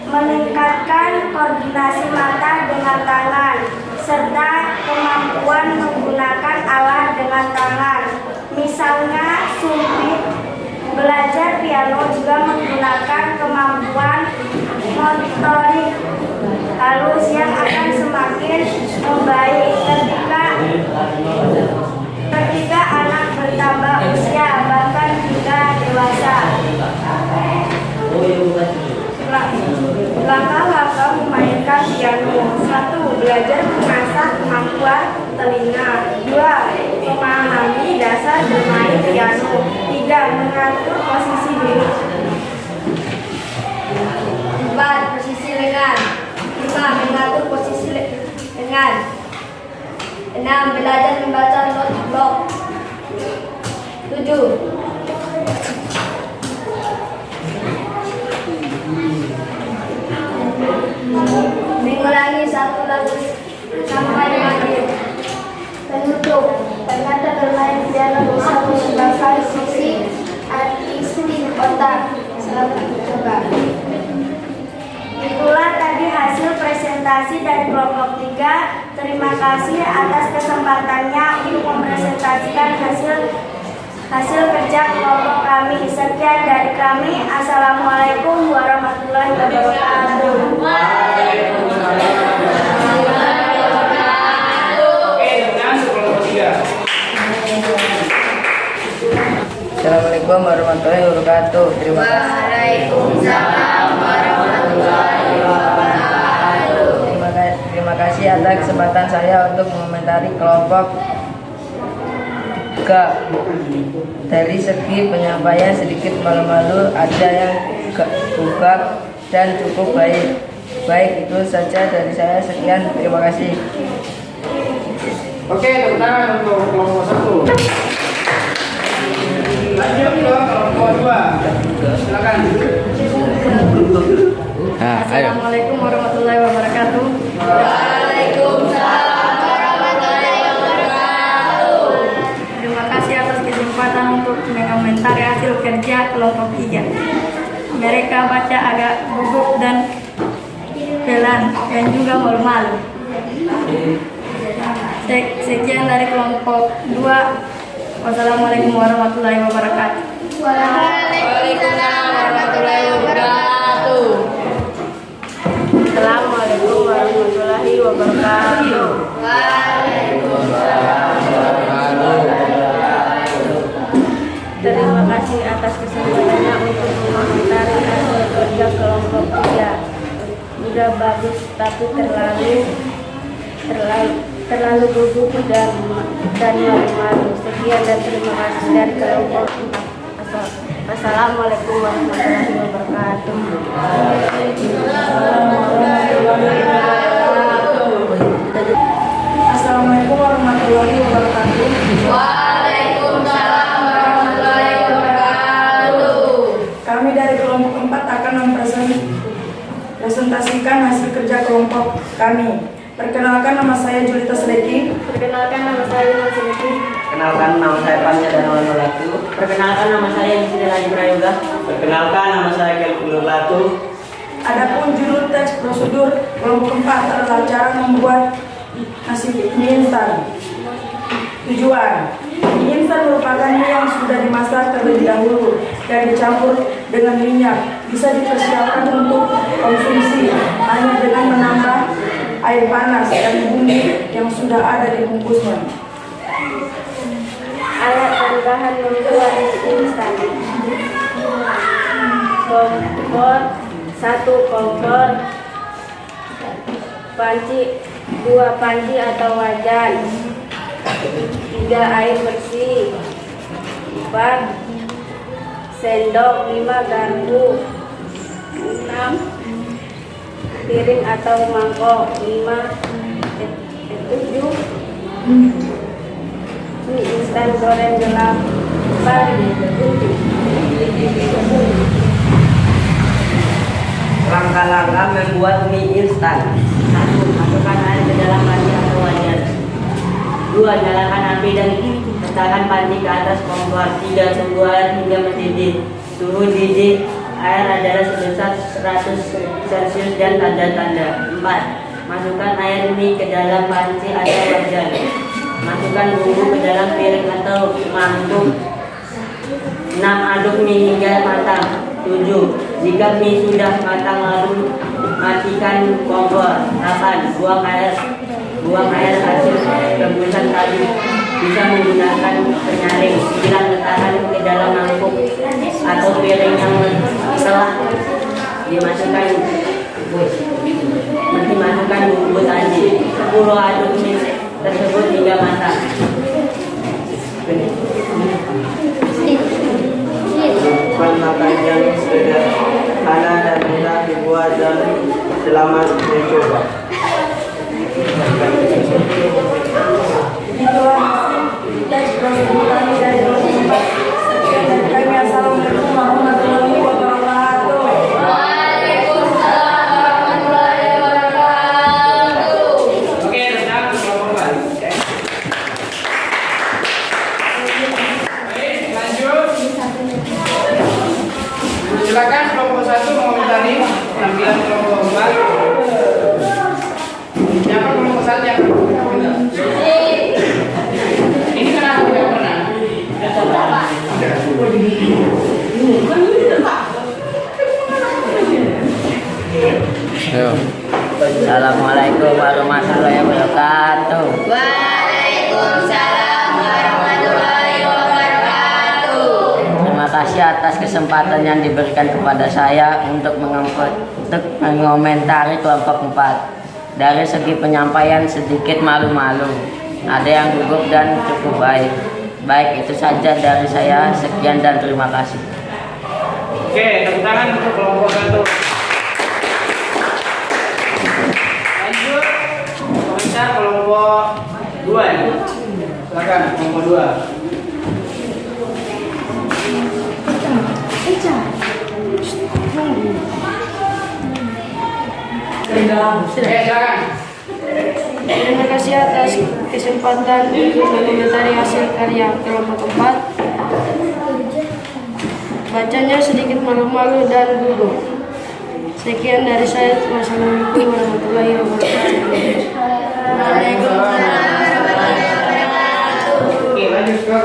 meningkatkan koordinasi mata dengan tangan serta kemampuan menggunakan alat dengan tangan. Misalnya sumpit. Belajar piano juga menggunakan kemampuan motorik halus yang akan semakin membaik ketika anak bertambah usia, bahkan hingga dewasa. Langkah-langkah memainkan piano. 1. Belajar mengasah kemampuan telinga. 2. Memahami dasar bermain piano. 3. Mengatur posisi duduk. 4. Posisi lengan. 5. Mengatur posisi lengan. 6. Belajar membaca not block. 7. Mengulangi satu lagu sampai akhir. Penutup. Ternyata bermain piano bisa mengembangkan sisi artistik otak. Selamat mencoba. Itulah tadi hasil hasil presentasi dari kelompok 3. Terima kasih atas kesempatannya untuk mempresentasikan hasil kerja kelompok kami. Sekian dari kami. Assalamualaikum warahmatullahi wabarakatuh. Oke, dengan kelompok 3. Assalamualaikum warahmatullahi wabarakatuh. Terima kasih. Waalaikumsalam warahmatullahi wabarakatuh. Terima kasih atas kesempatan saya untuk mengomentari kelompok G. Dari segi penyampaian sedikit malu-malu, ada yang gagap dan cukup baik. Baik, itu saja dari saya. Sekian, terima kasih. Oke, tepuk tangan untuk kelompok 1. Lanjut ke kelompok 2. Silakan. Nah, ayo. Assalamualaikum warahmatullahi wabarakatuh. Waalaikumsalam warahmatullahi wabarakatuh. Terima kasih atas kesempatan untuk mengomentari hasil kerja kelompok 3. Mereka baca agak gugup dan pelan dan juga malu-malu. Sekian dari kelompok 2. Wassalamualaikum warahmatullahi wabarakatuh. Waalaikumsalam warahmatullahi wabarakatuh. Assalamualaikum warahmatullahi wabarakatuh. Terima kasih atas kesempatannya untuk mengomentari hasil kerja kelompok 3. Udah bagus tapi terlalu gugup dan malu-malu. Sekian dan terima kasih dari kelompok 4. Assalamualaikum warahmatullahi wabarakatuh. Assalamualaikum warahmatullahi wabarakatuh. Waalaikumsalam warahmatullahi wabarakatuh. Kami dari kelompok 4 akan mempresentasikan hasil kerja kelompok kami. Perkenalkan, nama saya Julita Seleki. Perkenalkan, nama saya Mas Seleki. Perkenalkan, nama saya Panja dan Latu. Perkenalkan, nama saya Yusri Raji Prayoga. Perkenalkan, nama saya Kelvin Latu. Adapun judul teks prosedur kelompok 4 adalah cara membuat nasi mie instan. Tujuan: mie instan merupakan mie yang sudah dimasak terlebih dahulu dan dicampur dengan minyak. Bisa dipersiapkan untuk konsumsi hanya dengan menambah air panas dan bumbu yang sudah ada di bungkusnya. Alat dan bahan membuat nasi instan: kompor 1 kompor, panci 2 panci atau wajan, 3 air bersih, 4 sendok, 5 garpu, 6 piring atau mangkok, 7 mie instan goreng gelap, 4 Langkah-langkah membuat mie instan. 1. Masukkan air ke dalam panci atau wajan. 2. Nyalakan api dan letakkan panci ke atas kompor. 3. Tunggu air hingga mendidih. Suhu didih air adalah sebesar 100 Celcius dan tanda-tanda. 4. Masukkan air mie ke dalam panci atau wajan. Masukkan bumbu ke dalam piring atau mangkuk. 6. Aduk mie hingga matang. 7. Jika mie sudah matang lalu matikan kompor. 8. Buang air hasil rebusan tadi. Bisa menggunakan penyaring. 9. Letakkan ke dalam mangkuk atau piring yang telah dimasukkan bumbu tadi. 10. Aduk mie tersebut hingga matang. Makan yang sederhana dan mudah dibuat dan selamat mencoba. Itulah teks prosedur kami dari kelompok 4. Sekian dari kami. Assalamualaikum warahmatullahi wabarakatuh. Waalaikumsalam warahmatullahi wabarakatuh. saatnya ini kenapa nggak pernah? Ayo. Assalamualaikum warahmatullahi wabarakatuh. Waalaikumsalam warahmatullahi wabarakatuh. Terima kasih atas kesempatan yang diberikan kepada saya untuk mengomentari kelompok 4. Dari segi penyampaian sedikit malu-malu, ada yang gugup dan cukup baik. Baik, itu saja dari saya. Sekian dan terima kasih. Oke, tepuk tangan untuk kelompok 1. Lanjut, komentar kelompok 2 ya. Silakan kelompok 2. Silakan. Terima kasih atas kesempatan untuk mengomentari hasil karya kelompok 4. Bacanya sedikit malu-malu dan gugup. Sekian dari saya. Wassalamualaikum warahmatullahi wabarakatuh. Oke, lanjut ke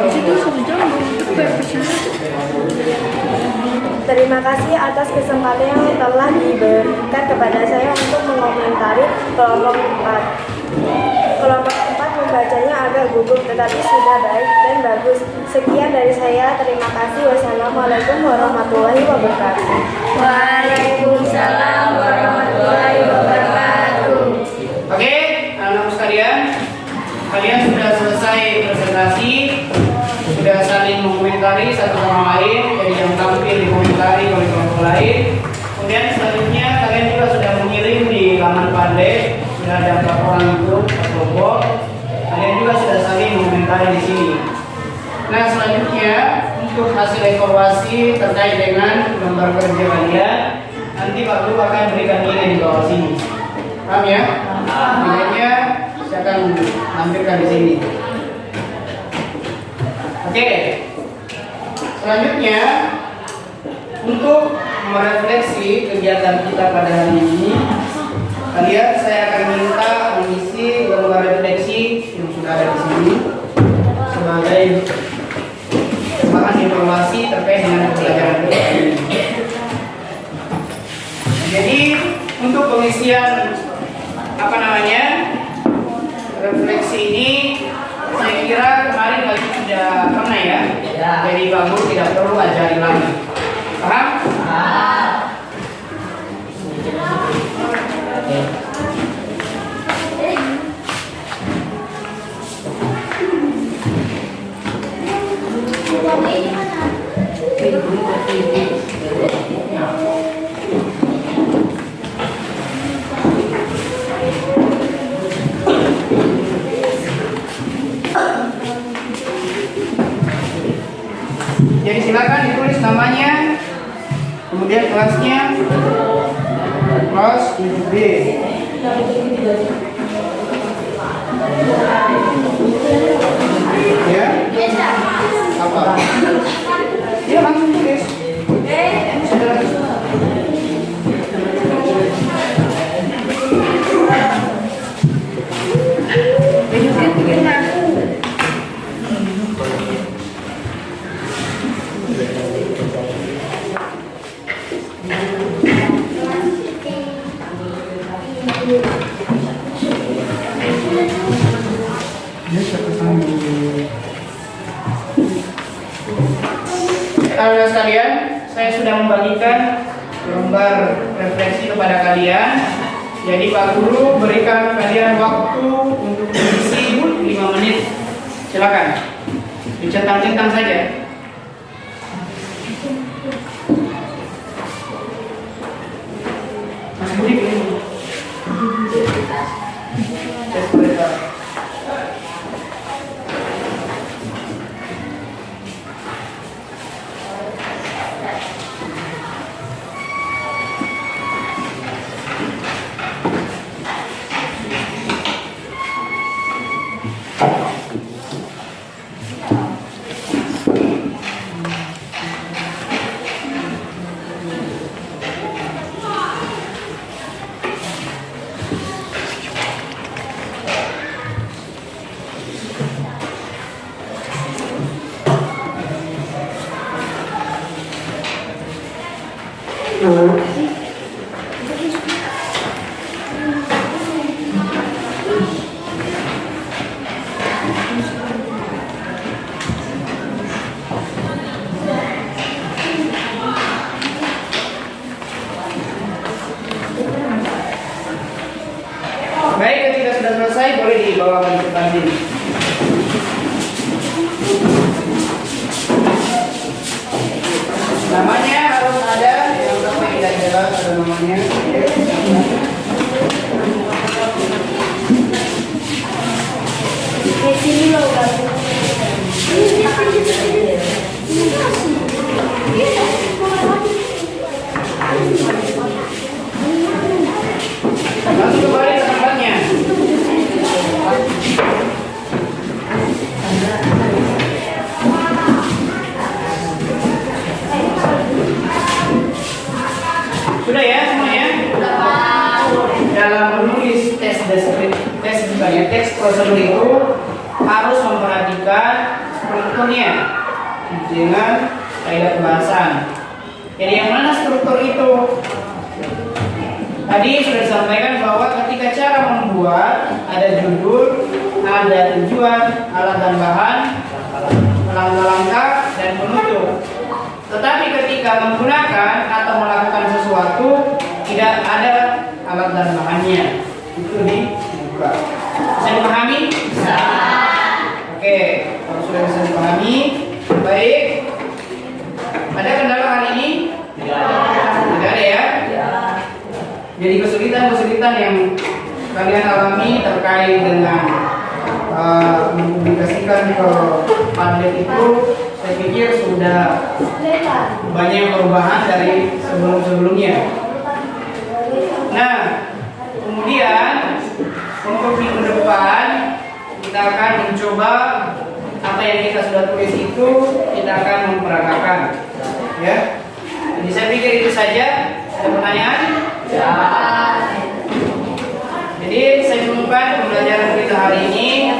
Terima kasih atas kesempatan yang telah diberikan kepada saya untuk mengomentari kelompok 4. Kelompok 4 membacanya agak gugup tetapi sudah baik dan bagus. Sekian dari saya. Terima kasih. Wassalamualaikum warahmatullahi wabarakatuh. Waalaikumsalam warahmatullahi wabarakatuh. Oke, anak-anak sekalian, kalian sudah selesai presentasi, sudah saling mengomentari satu sama lain, jadi yang tampil dikomentari oleh kelompok lain. Kemudian selanjutnya kalian juga sudah mengirim di laman pandai, sudah ada berapa orang itu per kelompok. Kalian juga sudah saling mengomentari di sini. Nah, selanjutnya untuk hasil evaluasi terkait dengan gambar kerja kalian, nanti Pak Guru akan berikan nilai di bawah sini. Paham ya? Nilainya saya akan tampilkan di sini. Oke. Selanjutnya untuk merefleksi kegiatan kita pada hari ini, kalian saya akan minta mengisi gambar refleksi yang sudah ada di sini sebagai bahan informasi terkait dengan pembelajaran kita ini. Jadi untuk pengisian refleksi ini saya kira kemarin kalian sudah pernah ya. Jadi Pak Guru tidak perlu ajari lagi. Paham? Jadi silakan ditulis namanya, kemudian kelasnya, kelas 7B. Ya? Apa? Ya langsung tulis. Anak sekalian, saya sudah membagikan gambar refleksi kepada kalian. Jadi Pak Guru berikan kalian waktu untuk mengisi 5 menit. Silakan. Dicentang-centang saja. Mas Budi pilih. Baik, ketika sudah selesai boleh dibawakan ke kantin. Namanya harus ada, yang sampai tidak jelas ada namanya. Di sini loh, Bang. Langsung kembali ke tempatnya. Sudah ya semuanya? Dalam menulis teks prosedur itu harus memperhatikan strukturnya dengan kaidah pembahasan. Jadi yang mana struktur itu? Tadi sudah disampaikan bahwa ketika cara membuat ada judul, ada tujuan, alat dan bahan, langkah-langkah dan penutup. Tetapi ketika menggunakan atau melakukan sesuatu tidak ada alat dan bahannya, itu dibuka. Bisa dipahami? Bisa. Oke, kalau sudah bisa dipahami, baik. Ada kendala hal ini? Tidak ada ya? Jadi kesulitan-kesulitan yang kalian alami terkait dengan mempublikasikan ke Padlet itu, saya pikir sudah banyak perubahan dari sebelum-sebelumnya. Nah, kemudian untuk minggu depan kita akan mencoba apa yang kita sudah tulis itu kita akan memperagakan, ya. Jadi saya pikir itu saja. Ada pertanyaan? Ya. Jadi saya cukupkan pembelajaran kita hari ini.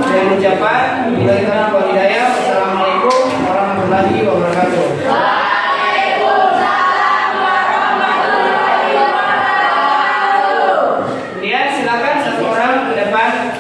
Saya mengucapkan Wassalamualaikum warahmatullahi wabarakatuh. Waalaikumsalam warahmatullahi wabarakatuh. Kemudian silakan satu orang ke depan.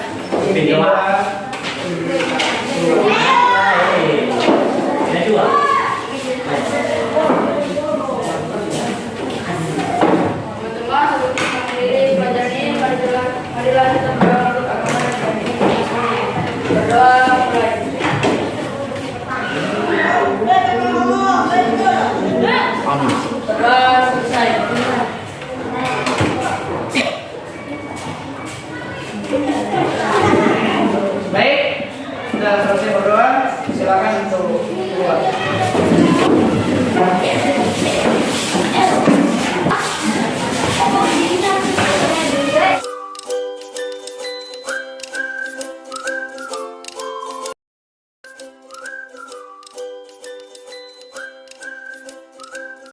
Baik, sudah selesai berdoa, silakan untuk keluar.